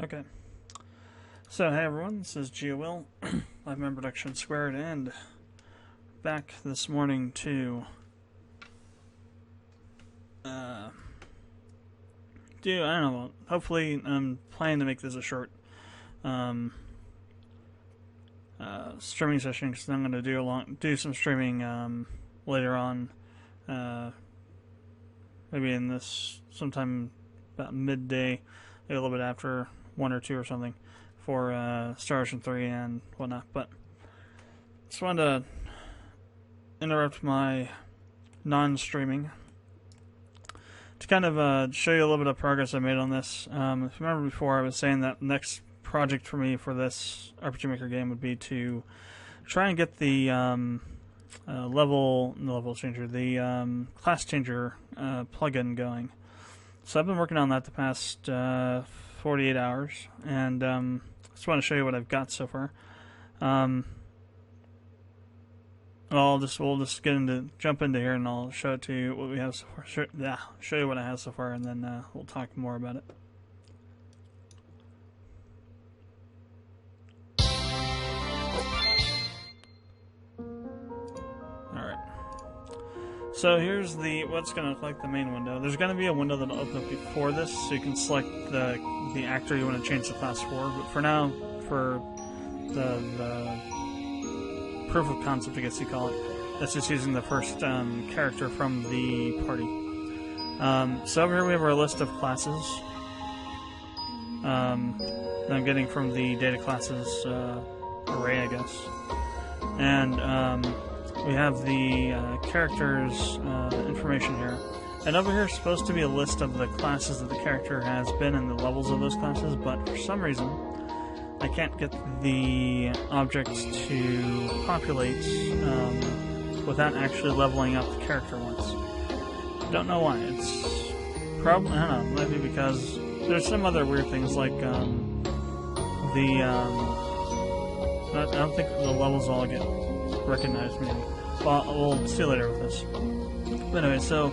Okay. So, hey everyone, this is Duel, live member Productions², and back this morning to I don't know, hopefully I'm planning to make this a short streaming session, because I'm going to do some streaming later on, maybe in this, sometime about midday, maybe a little bit after 1 or 2 or something, for Star Ocean 3 and whatnot. But just wanted to interrupt my non-streaming to kind of show you a little bit of progress I made on this. If you remember before, I was saying that next project for me for this RPG Maker game would be to try and get the level changer, the class changer plugin going. So I've been working on that the past 48 hours, and just want to show you what I've got so far. We'll just jump into here, and I'll show it to you what we have so far. Show you what I have so far, and then we'll talk more about it. Alright. So here's what's going to look like the main window. There's going to be a window that'll open up before this, so you can select the actor you want to change the class for. But for now, for the proof of concept, I guess you call it, that's just using the first character from the party. So over here we have our list of classes that I'm getting from the data classes array, I guess. And we have the character's information here. And over here is supposed to be a list of the classes that the character has been and the levels of those classes, but for some reason I can't get the objects to populate without actually leveling up the character once. Don't know why. It's probably, I don't know, maybe because there's some other weird things like I don't think the levels all get recognized, maybe. Well, we'll see later with this. But anyway, so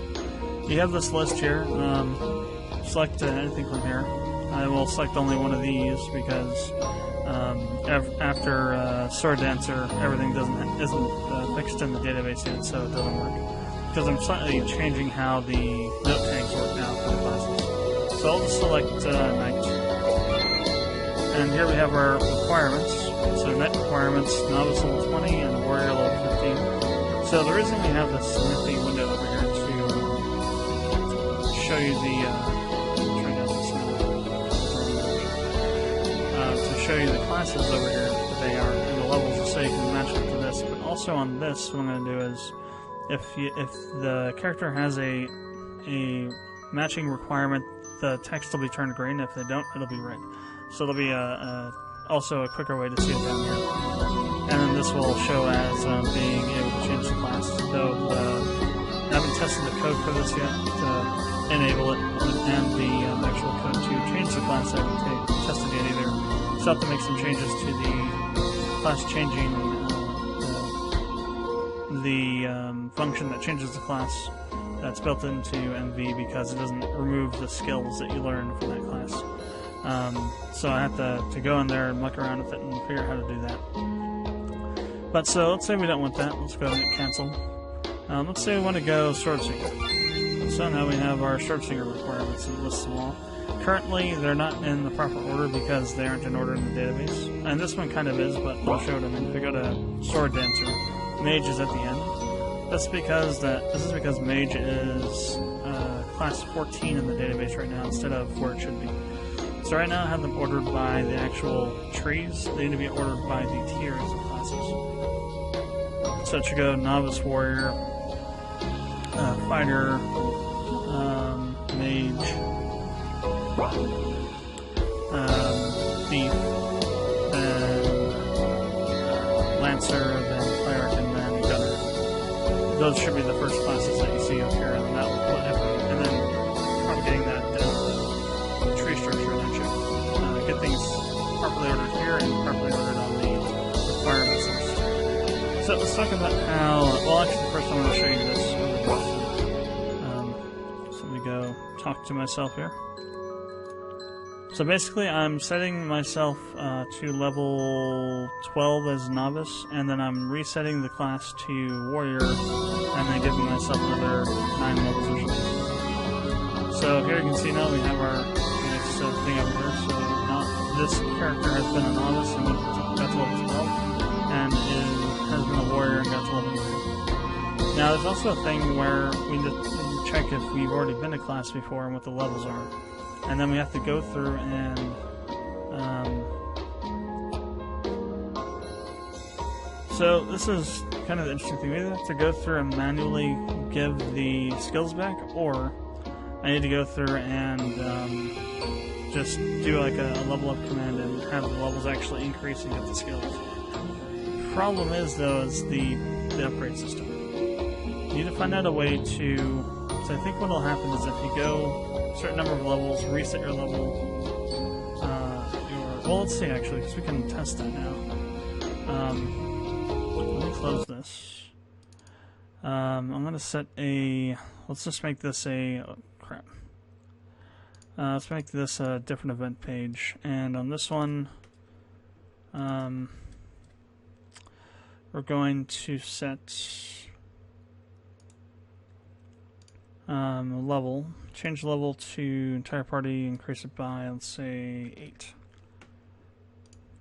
you have this list here. Select anything from here. I will select only one of these because after Sword Dancer, everything isn't fixed in the database yet, so it doesn't work. Because I'm slightly changing how the note tags work now for the classes. So I'll just select Knight. And here we have our requirements. So Knight requirements, Novice level 20 and Warrior level 15. So the reason we have this nifty window over here to show you the show you the classes over here that they are and the levels, so you can match it to this. But also on this, what I'm going to do is, if the character has a matching requirement, the text will be turned green. If they don't, it'll be red. So there'll be also a quicker way to see it down here. And then this will show as being able to change the class. Though I haven't tested the code for this yet to enable it, and the actual code to change the class. I haven't tested yet either. So I have to make some changes to the class changing, the function that changes the class that's built into MV, because it doesn't remove the skills that you learn from that class. So I have to go in there and muck around with it and figure out how to do that. But so let's say we don't want that. Let's go ahead and hit cancel. Let's say we want to go Sword Singer. So now we have our Sword Singer requirements and list them all. Currently, they're not in the proper order because they aren't in order in the database. And this one kind of is, but I'll show it. I mean, if we go to Sword Dancer, Mage is at the end. This is because Mage is class 14 in the database right now instead of where it should be. So right now I have them ordered by the actual trees. They need to be ordered by the tiers of classes. So it should go Novice Warrior, Fighter, Mage, Thief, then Lancer, then Cleric, and then Gunner. Those should be the first classes that you see up here, and then that will put everything. And then probably getting that down the tree structure, and that should get things properly ordered here and properly ordered on the requirements list. So let's talk about how. Well, actually, first I want to show you this. So let me go talk to myself here. So basically, I'm setting myself to level 12 as novice, and then I'm resetting the class to warrior, and then giving myself another 9 levels or something. So here you can see now we have our nice thing over here. So now this character has been a novice and got to level 12, and has been a warrior and got to level 9. Now there's also a thing where we need to check if we've already been a class before and what the levels are. And then we have to go through and so this is kind of the interesting thing. We either have to go through and manually give the skills back, or I need to go through and just do like a level up command and have the levels actually increase and get the skills. Problem is though is the upgrade system. You need to find out a way to. So I think what will happen is if you go a certain number of levels, reset your level. Well, let's see actually, because we can test that now. Let me close this. I'm gonna set a. Let's just make this a. Oh, crap. Let's make this a different event page, and on this one, we're going to set. Level. Change level to entire party, increase it by, let's say, 8.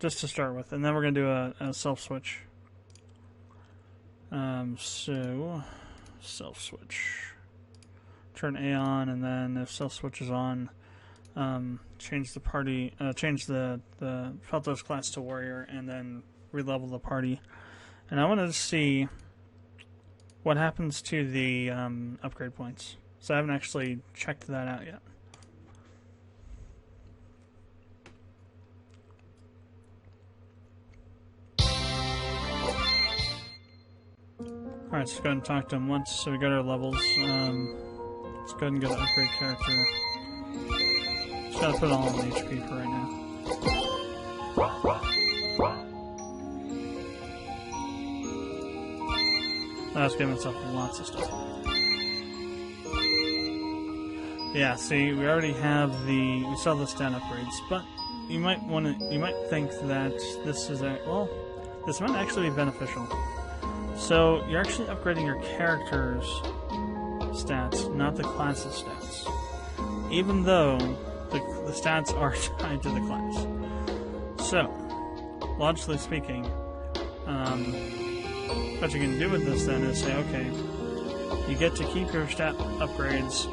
Just to start with. And then we're going to do a self-switch. So, self-switch. Turn A on, and then if self-switch is on, change the party, change the Feltos class to warrior, and then re-level the party. And I wanted to see what happens to the upgrade points. So I haven't actually checked that out yet. Alright, so let's go ahead and talk to him once. So we got our levels. Let's go ahead and go to upgrade character. Just gotta put it all on HP for right now. I was giving myself lots of stuff. Yeah, see, we already have we saw the stat upgrades, but you might think that this is this might actually be beneficial. So you're actually upgrading your character's stats, not the class's stats. Even though the stats are tied to the class. So, logically speaking, what you can do with this then is say, okay, you get to keep your stat upgrades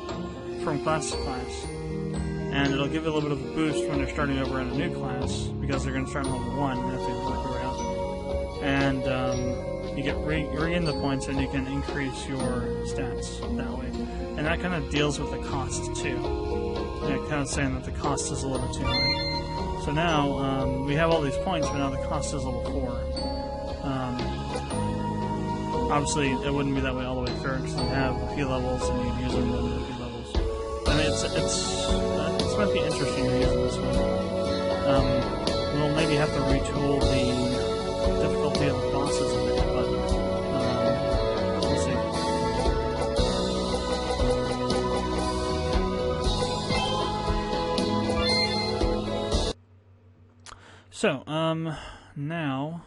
from class to class, and it'll give you a little bit of a boost when you're starting over in a new class, because they're going to start on level 1 and have to work your way up. And you get regain the points, and you can increase your stats that way. And that kind of deals with the cost too. Kind of saying that the cost is a little bit too high. So now we have all these points, but now the cost is level 4. Obviously, it wouldn't be that way all the way through, because you have a few levels and you can use them in a few levels. I mean, it might be interesting to use it this way. We'll maybe have to retool the difficulty of the bosses a bit, but we'll see. So, now.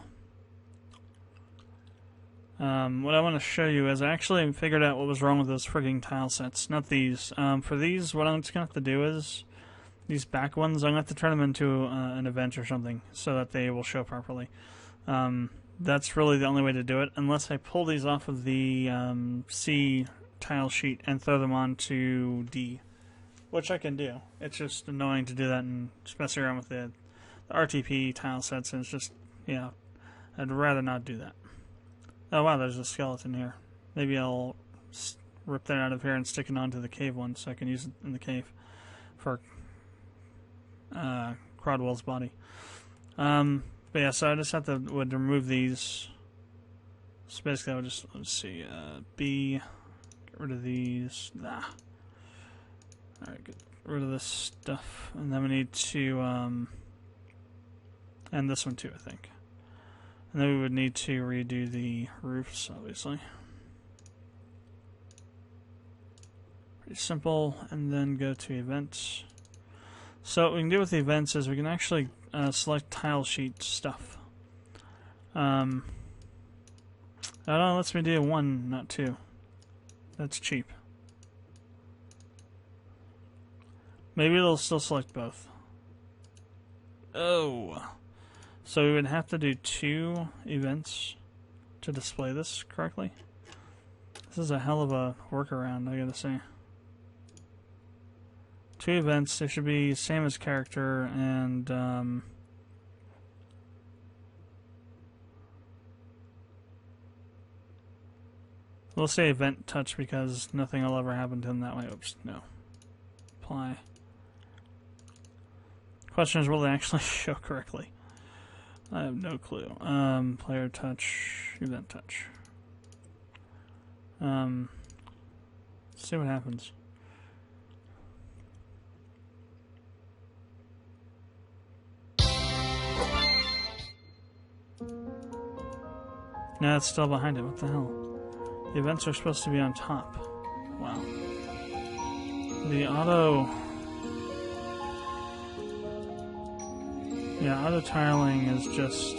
What I want to show you is I actually figured out what was wrong with those frigging tile sets. Not these. For these, what I'm just going to have to do is, these back ones, I'm going to have to turn them into an event or something, so that they will show properly. That's really the only way to do it, unless I pull these off of the C tile sheet and throw them onto D, which I can do. It's just annoying to do that and just messing around with the RTP tile sets, and it's just, yeah, I'd rather not do that. Oh wow, there's a skeleton here. Maybe I'll rip that out of here and stick it onto the cave one so I can use it in the cave for Crodwell's body. But yeah, so I just have to would remove these. So basically I would just, let's see, B, get rid of these. Nah. Alright, get rid of this stuff. And then we need to, and this one too, I think. And then we would need to redo the roofs, obviously. Pretty simple. And then go to events. So what we can do with the events is we can actually select tile sheet stuff. I don't know, it lets me do 1, not 2. That's cheap. Maybe it'll still select both. Oh. So we would have to do 2 events to display this correctly. This is a hell of a workaround, I gotta say. 2 events, they should be same as character, and we'll say event touch because nothing will ever happen to him that way. Oops, no. Apply. Question is, will they actually show correctly? I have no clue. Player touch, event touch. Let's see what happens. No, it's still behind it. What the hell? The events are supposed to be on top. Wow. The auto... Yeah, auto tiling is just...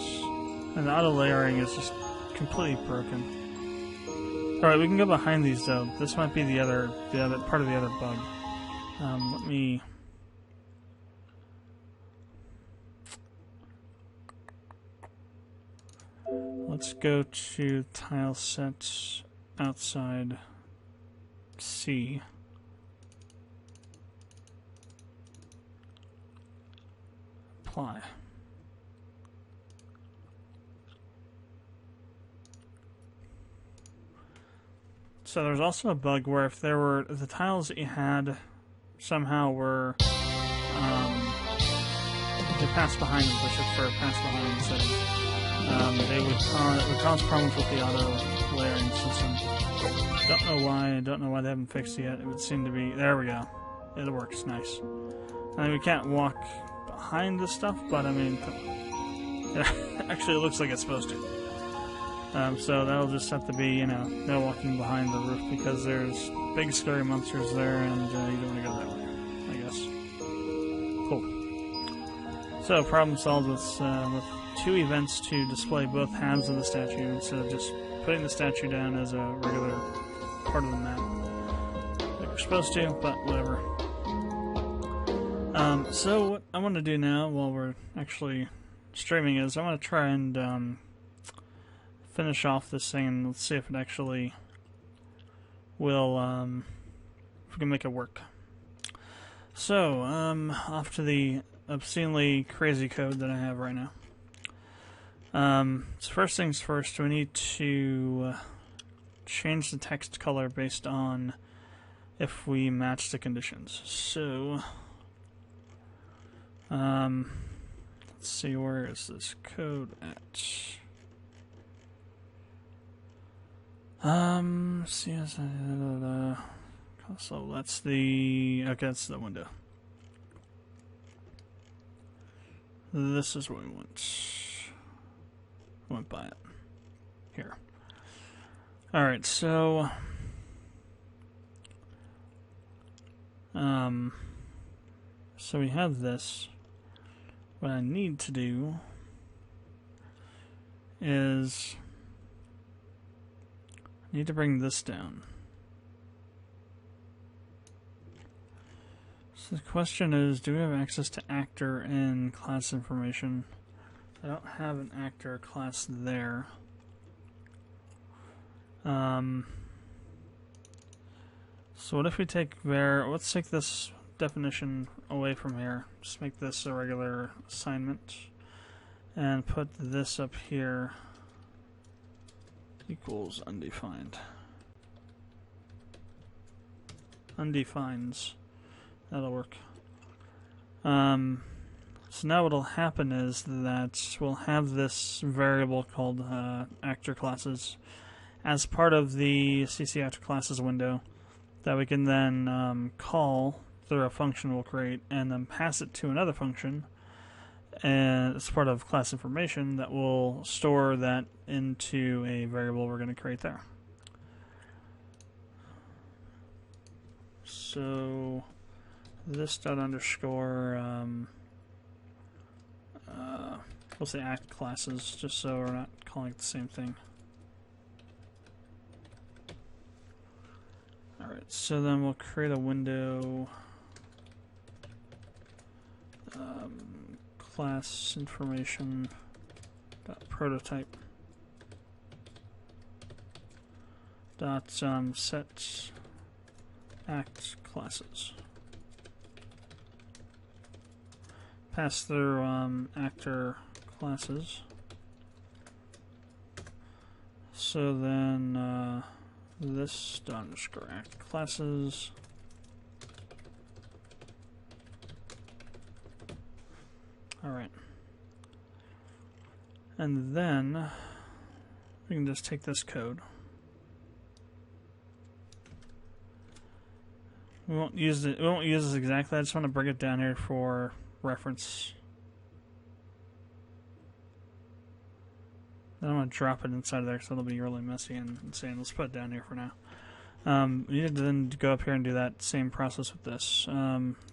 And the auto layering is just completely broken. Alright, we can go behind these though. This might be the other part of the other bug. Let me... Let's go to tile sets outside C. Apply. So there's also a bug where if there were the tiles that you had somehow were they passed behind them, push it for pass behind instead of it would cause problems with the auto layering system. Don't know why they haven't fixed it yet. It would seem to be... There we go. It works. Nice. I mean, we can't walk behind this stuff, but I mean... It actually looks like it's supposed to. So that'll just have to be, you know, no walking behind the roof because there's big scary monsters there and you don't want to go that way, I guess. Cool. So, problem solved with 2 events to display both halves of the statue instead of just putting the statue down as a regular part of the map. Like we're supposed to, but whatever. So what I want to do now while we're actually streaming is I want to try and finish off this thing and let's see if it actually will, if we can make it work. So, off to the obscenely crazy code that I have right now. So first things first, we need to change the text color based on if we match the conditions. So, let's see, where is this code at? So that's the, okay, that's the window. This is what we want. I went by it. Here. Alright, so so we have this. What I need to do is I need to bring this down. So the question is, do we have access to actor and class information? I don't have an actor class there. So what if we take let's take this definition away from here. Just make this a regular assignment. And put this up here. Equals undefined. Undefines. That'll work. So now what'll happen is that we'll have this variable called actor classes as part of the CC actor classes window that we can then call through a function we'll create and then pass it to another function, and it's part of class information that will store that into a variable we're going to create there. So this dot underscore, we'll say act classes, just so we're not calling it the same thing. Alright, so then we'll create a window, class information dot prototype dot set act classes. Pass through actor classes. So then this dot underscore act classes. Alright. And then we can just take this code. We won't use it. We won't use this exactly. I just want to bring it down here for reference. I don't want to drop it inside of there, so it'll be really messy and insane. Let's put it down here for now. We need to then go up here and do that same process with this.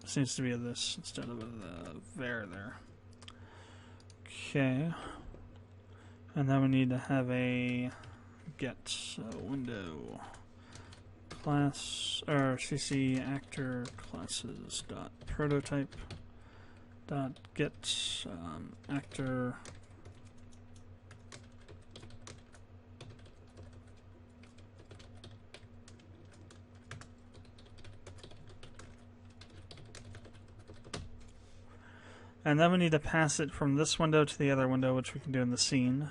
This needs to be a this instead of a there there. Okay. And then we need to have a get window class or cc actor classes dot prototype dot get actor and then we need to pass it from this window to the other window, which we can do in the scene.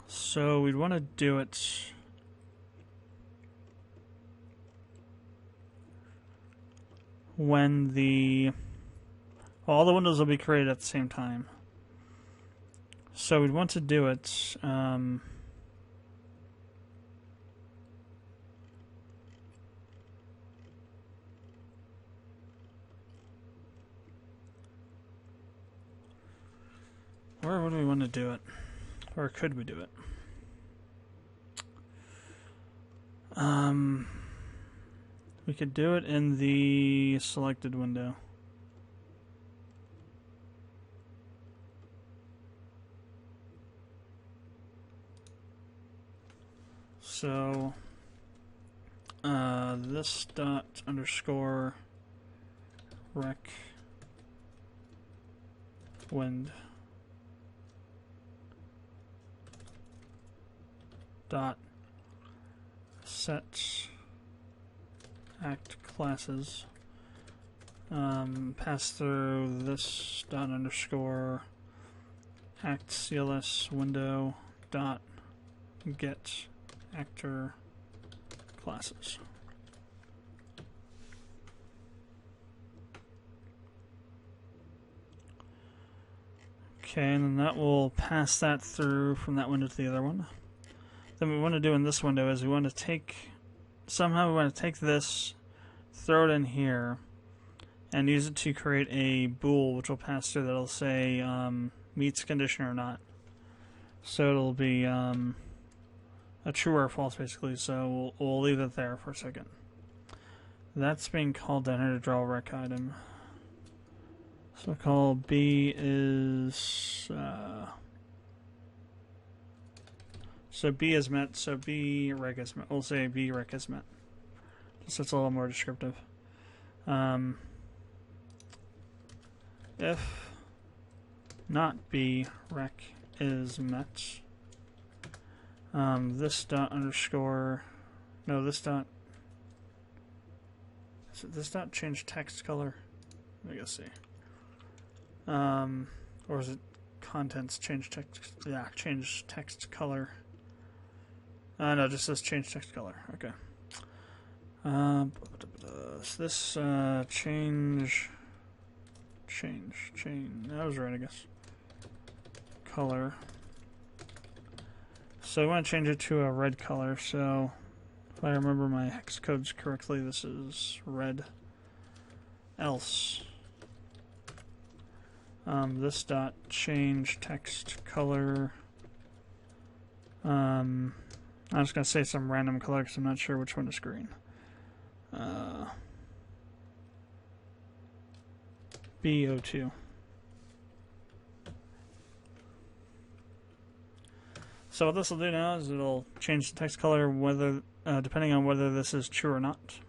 So we'd want to do it when all the windows will be created at the same time. So we'd want to do it where would we want to do it? Or could we do it? We could do it in the selected window. So this dot underscore rec wind dot set act classes, pass through this dot underscore act cls window dot get actor classes. Okay, and then that will pass that through from that window to the other one. Then what we want to do in this window is we want to take this, throw it in here, and use it to create a bool which will pass through that'll say meets condition or not. So it'll be a true or false basically, so we'll leave it there for a second. That's being called down here to draw a rec item. So call B is so B is met, so B rec is met. We'll say B rec is met. Just so it's a little more descriptive. If not B rec is met, this dot underscore, no, this dot, is it this dot change text color? Let me go see. Or is it contents change text? Yeah, change text color. No, it just says change text color. Okay. So this change. That was right, I guess. Color. So I want to change it to a red color. So if I remember my hex codes correctly, this is red. Else. This dot change text color. I'm just gonna say some random color because I'm not sure which one is green. BO2. So what this will do now is it'll change the text color whether depending on whether this is true or not.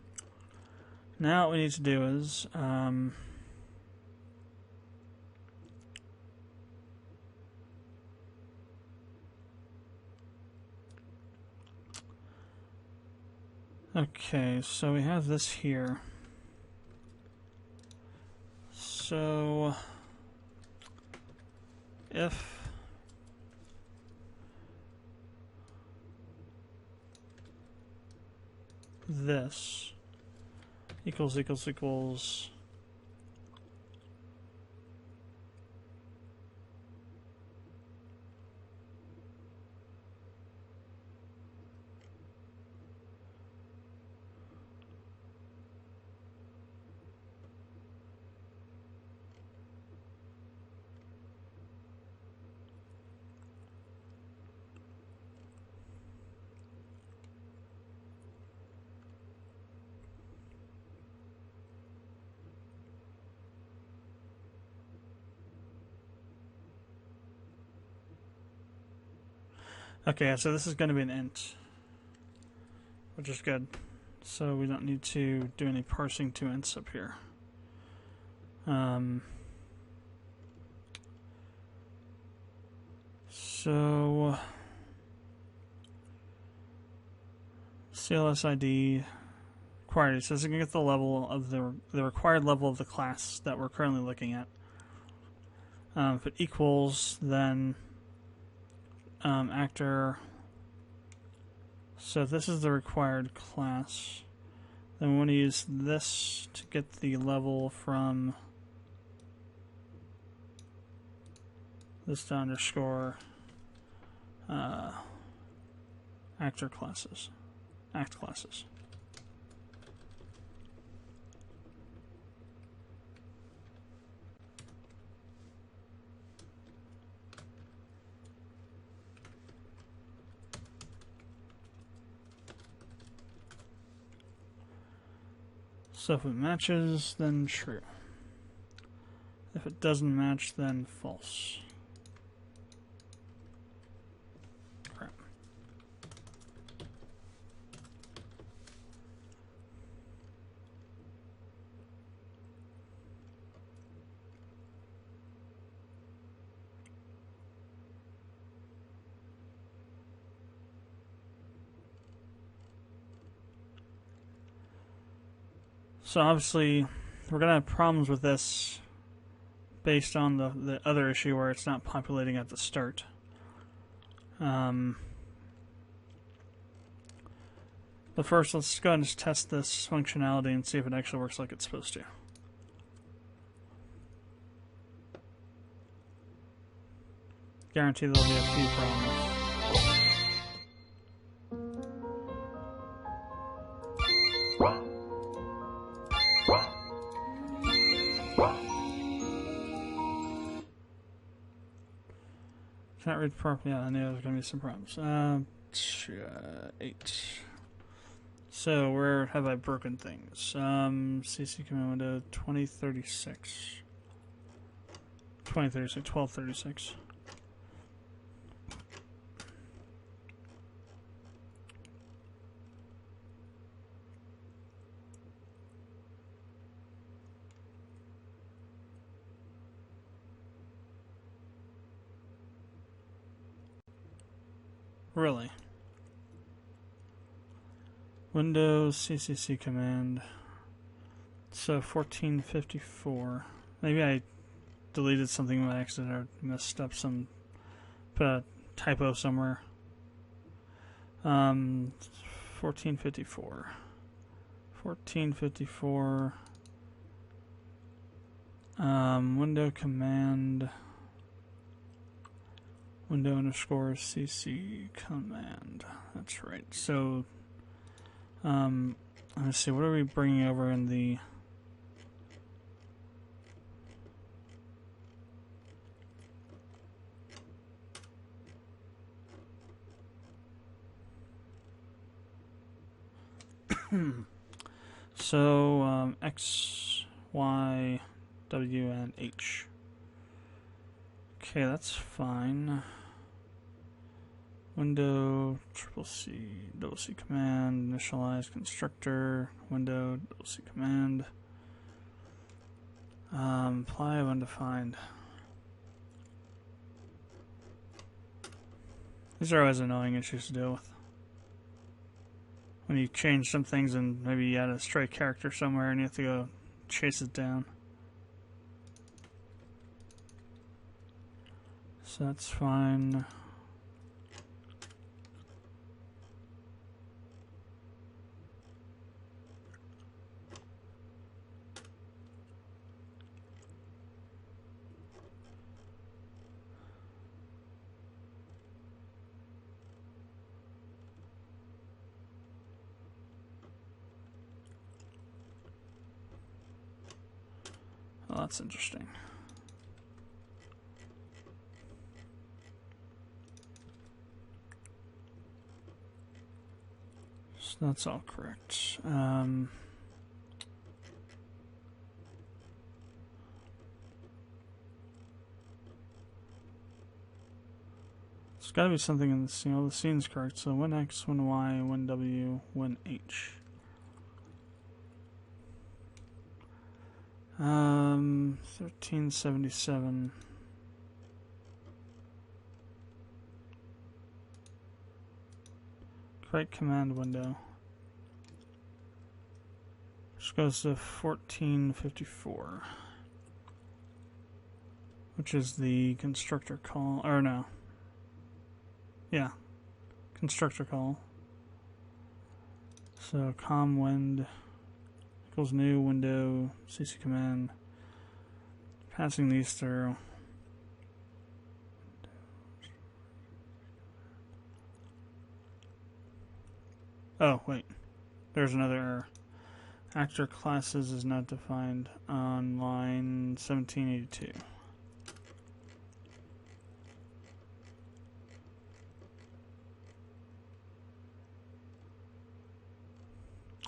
Now what we need to do is okay, so we have this here. So if this equals okay, so this is going to be an int, which is good. So we don't need to do any parsing to ints up here. So CLS ID required. It says it can get the level of the required level of the class that we're currently looking at. If it equals, then actor. So if this is the required class, then we want to use this to get the level from this to underscore actor classes, act classes. So if it matches, then true. If it doesn't match, then false. Crap. So obviously, we're going to have problems with this based on the other issue where it's not populating at the start. But first, let's go ahead and just test this functionality and see if it actually works like it's supposed to. Guarantee there'll be a few problems. Can't read properly. Yeah, I knew there was going to be some problems. 8. So where have I broken things? CC command window 2036. 1236. Really? Windows CCC command. So 1454. Maybe I deleted something by accident or messed up put a typo somewhere. 1454. 1454. Window command. Window underscore CC command. That's right. So, let's see. What are we bringing over in the? So X, Y, W, and H. Okay, that's fine. Window, C, double C command, initialize constructor, window, double C command. Apply of undefined. These are always annoying issues to deal with. When you change some things and maybe you add a stray character somewhere and you have to go chase it down. So that's fine. Well, that's interesting. So that's all correct. There's got to be something in the scene. All the scene's correct. So when X, when Y, when W, when H. 1377. Correct command window. Which goes to 1454. Which is the constructor call. Or no. Yeah. Constructor call. So com wind equals new window CC command. Passing these through. Oh, wait. There's another error. Actor classes is not defined on line 1782.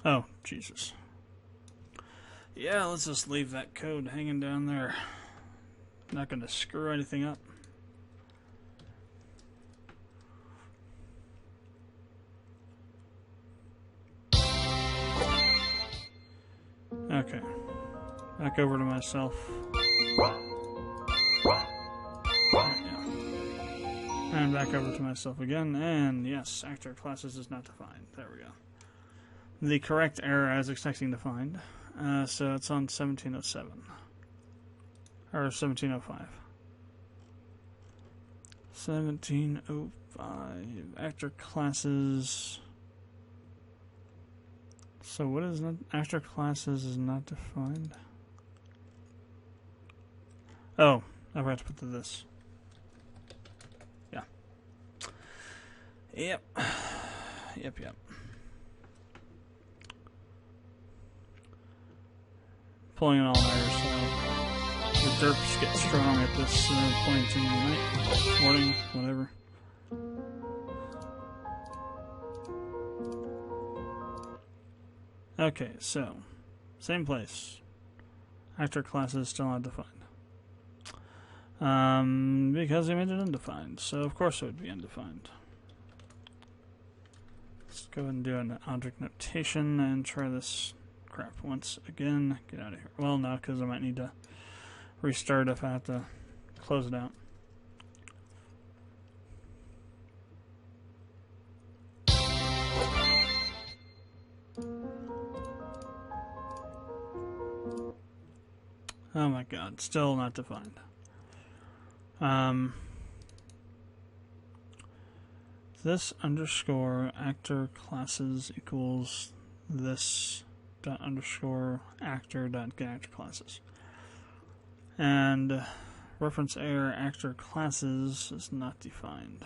Oh, Jesus. Yeah, let's just leave that code hanging down there. Not going to screw anything up. Okay. Back over to myself. And back over to myself again. And yes, actor classes is not defined. There we go. The correct error I was expecting to find. So it's on 1707. Or 1705. 1705. Actor classes. So what is not actor classes is not defined? Oh, I forgot to put this. Yeah. Yep. Yep. Pulling an all-nighter, so the derps get strong at this point in the night, morning, whatever. Okay, so same place. Actor classes still not defined. Because they made it undefined, so of course it would be undefined. Let's go ahead and do an object notation and try this crap once again. Get out of here. Well, no, because I might need to restart if I have to close it out. Oh my god, still not defined. This underscore actor classes equals this dot underscore actor dot get actor classes. And reference error actor classes is not defined.